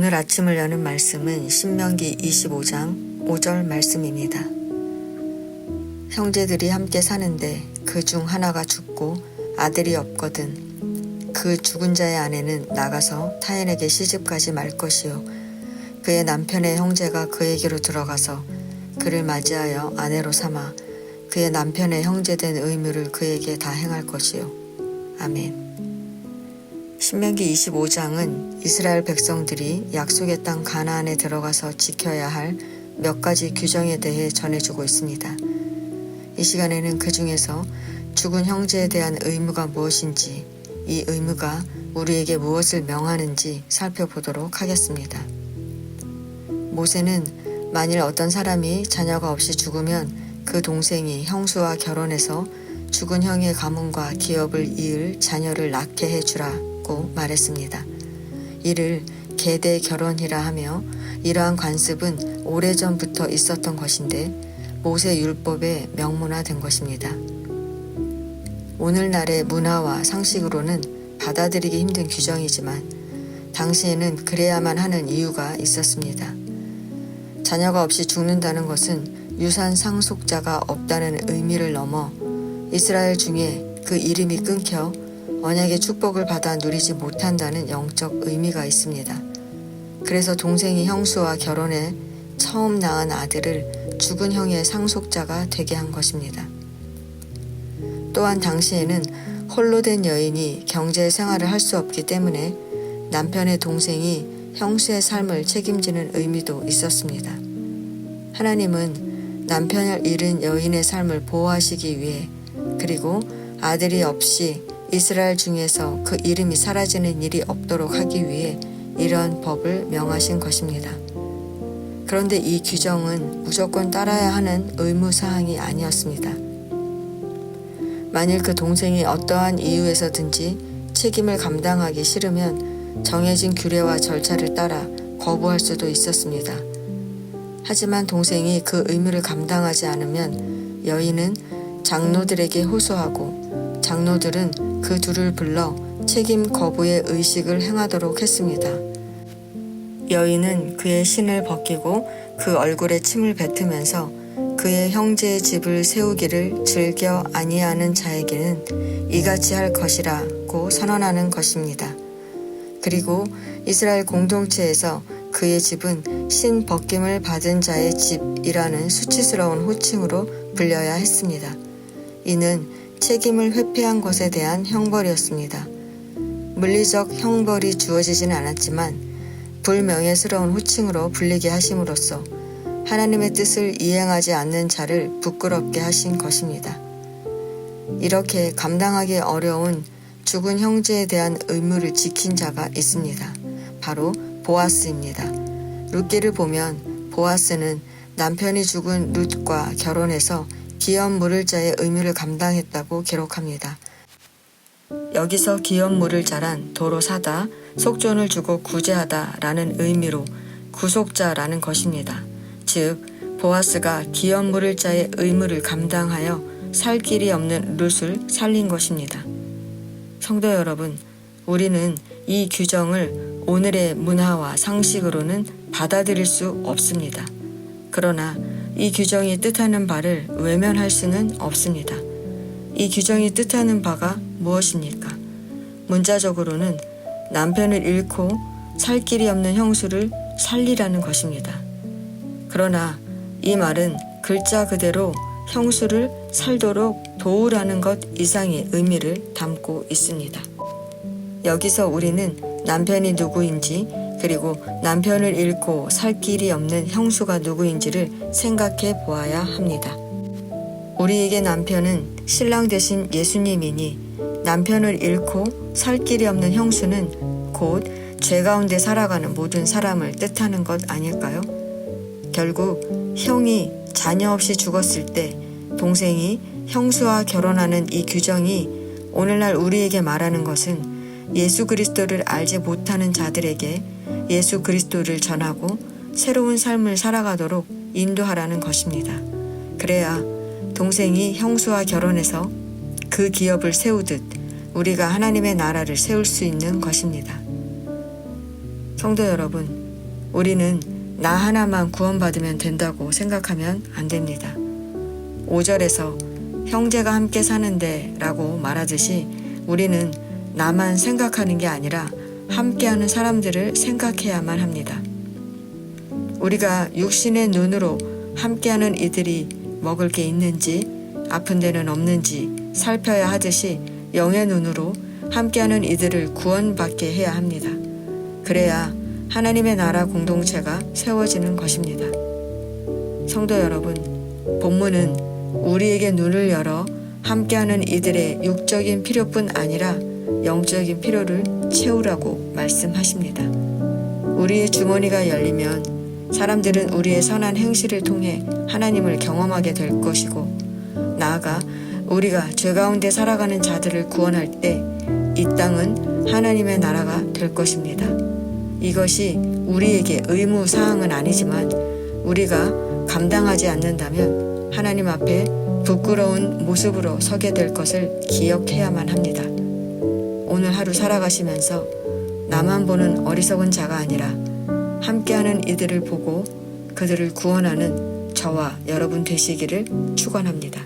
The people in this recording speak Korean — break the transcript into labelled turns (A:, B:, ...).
A: 오늘 아침을 여는 말씀은 신명기 25장 5절 말씀입니다. 형제들이 함께 사는데 그 중 하나가 죽고 아들이 없거든 그 죽은 자의 아내는 나가서 타인에게 시집가지 말 것이요 그의 남편의 형제가 그에게로 들어가서 그를 맞이하여 아내로 삼아 그의 남편의 형제된 의무를 그에게 다 행할 것이요. 아멘. 신명기 25장은 이스라엘 백성들이 약속의 땅 가나안에 들어가서 지켜야 할 몇 가지 규정에 대해 전해주고 있습니다. 이 시간에는 그 중에서 죽은 형제에 대한 의무가 무엇인지, 이 의무가 우리에게 무엇을 명하는지 살펴보도록 하겠습니다. 모세는 만일 어떤 사람이 자녀가 없이 죽으면 그 동생이 형수와 결혼해서 죽은 형의 가문과 기업을 이을 자녀를 낳게 해주라고 말했습니다. 이를 계대 결혼이라 하며 이러한 관습은 오래전부터 있었던 것인데 모세 율법에 명문화된 것입니다. 오늘날의 문화와 상식으로는 받아들이기 힘든 규정이지만 당시에는 그래야만 하는 이유가 있었습니다. 자녀가 없이 죽는다는 것은 유산 상속자가 없다는 의미를 넘어 이스라엘 중에 그 이름이 끊겨 언약의 축복을 받아 누리지 못한다는 영적 의미가 있습니다. 그래서 동생이 형수와 결혼해 처음 낳은 아들을 죽은 형의 상속자가 되게 한 것입니다. 또한 당시에는 홀로 된 여인이 경제 생활을 할 수 없기 때문에 남편의 동생이 형수의 삶을 책임지는 의미도 있었습니다. 하나님은 남편을 잃은 여인의 삶을 보호하시기 위해 그리고 아들이 없이 이스라엘 중에서 그 이름이 사라지는 일이 없도록 하기 위해 이런 법을 명하신 것입니다. 그런데 이 규정은 무조건 따라야 하는 의무사항이 아니었습니다. 만일 그 동생이 어떠한 이유에서든지 책임을 감당하기 싫으면 정해진 규례와 절차를 따라 거부할 수도 있었습니다. 하지만 동생이 그 의무를 감당하지 않으면 여인은 장로들에게 호소하고 장로들은 그 둘을 불러 책임 거부의 의식을 행하도록 했습니다. 여인은 그의 신을 벗기고 그 얼굴에 침을 뱉으면서 그의 형제의 집을 세우기를 즐겨 아니하는 자에게는 이같이 할 것이라고 선언하는 것입니다. 그리고 이스라엘 공동체에서 그의 집은 신 벗김을 받은 자의 집이라는 수치스러운 호칭으로 불려야 했습니다. 이는 책임을 회피한 것에 대한 형벌이었습니다. 물리적 형벌이 주어지진 않았지만 불명예스러운 호칭으로 불리게 하심으로써 하나님의 뜻을 이행하지 않는 자를 부끄럽게 하신 것입니다. 이렇게 감당하기 어려운 죽은 형제에 대한 의무를 지킨 자가 있습니다. 바로 보아스입니다. 룻기를 보면 보아스는 남편이 죽은 룻과 결혼해서 기업 물을 자의 의무를 감당했다고 기록합니다. 여기서 기업 물을 자란 도로 사다, 속전을 주고 구제하다 라는 의미로 구속자라는 것입니다. 즉 보아스가 기업 물을 자의 의무를 감당하여 살 길이 없는 룻을 살린 것입니다. 성도 여러분, 우리는 이 규정을 오늘의 문화와 상식으로는 받아들일 수 없습니다. 그러나 이 규정이 뜻하는 바를 외면할 수는 없습니다. 이 규정이 뜻하는 바가 무엇입니까? 문자적으로는 남편을 잃고 살 길이 없는 형수를 살리라는 것입니다. 그러나 이 말은 글자 그대로 형수를 살도록 도우라는 것 이상의 의미를 담고 있습니다. 여기서 우리는 남편이 누구인지 그리고 남편을 잃고 살 길이 없는 형수가 누구인지를 생각해 보아야 합니다. 우리에게 남편은 신랑 되신 예수님이니 남편을 잃고 살 길이 없는 형수는 곧 죄 가운데 살아가는 모든 사람을 뜻하는 것 아닐까요? 결국 형이 자녀 없이 죽었을 때 동생이 형수와 결혼하는 이 규정이 오늘날 우리에게 말하는 것은 예수 그리스도를 알지 못하는 자들에게 예수 그리스도를 전하고 새로운 삶을 살아가도록 인도하라는 것입니다. 그래야 동생이 형수와 결혼해서 그 기업을 세우듯 우리가 하나님의 나라를 세울 수 있는 것입니다. 성도 여러분, 우리는 나 하나만 구원받으면 된다고 생각하면 안 됩니다. 5절에서 형제가 함께 사는데 라고 말하듯이 우리는 나만 생각하는 게 아니라 함께하는 사람들을 생각해야만 합니다. 우리가 육신의 눈으로 함께하는 이들이 먹을 게 있는지 아픈 데는 없는지 살펴야 하듯이 영의 눈으로 함께하는 이들을 구원받게 해야 합니다. 그래야 하나님의 나라 공동체가 세워지는 것입니다. 성도 여러분, 본문은 우리에게 눈을 열어 함께하는 이들의 육적인 필요뿐 아니라 영적인 필요를 채우라고 말씀하십니다. 우리의 주머니가 열리면 사람들은 우리의 선한 행실을 통해 하나님을 경험하게 될 것이고, 나아가 우리가 죄 가운데 살아가는 자들을 구원할 때 이 땅은 하나님의 나라가 될 것입니다. 이것이 우리에게 의무 사항은 아니지만 우리가 감당하지 않는다면 하나님 앞에 부끄러운 모습으로 서게 될 것을 기억해야만 합니다. 오늘 하루 살아가시면서 나만 보는 어리석은 자가 아니라 함께하는 이들을 보고 그들을 구원하는 저와 여러분 되시기를 축원합니다.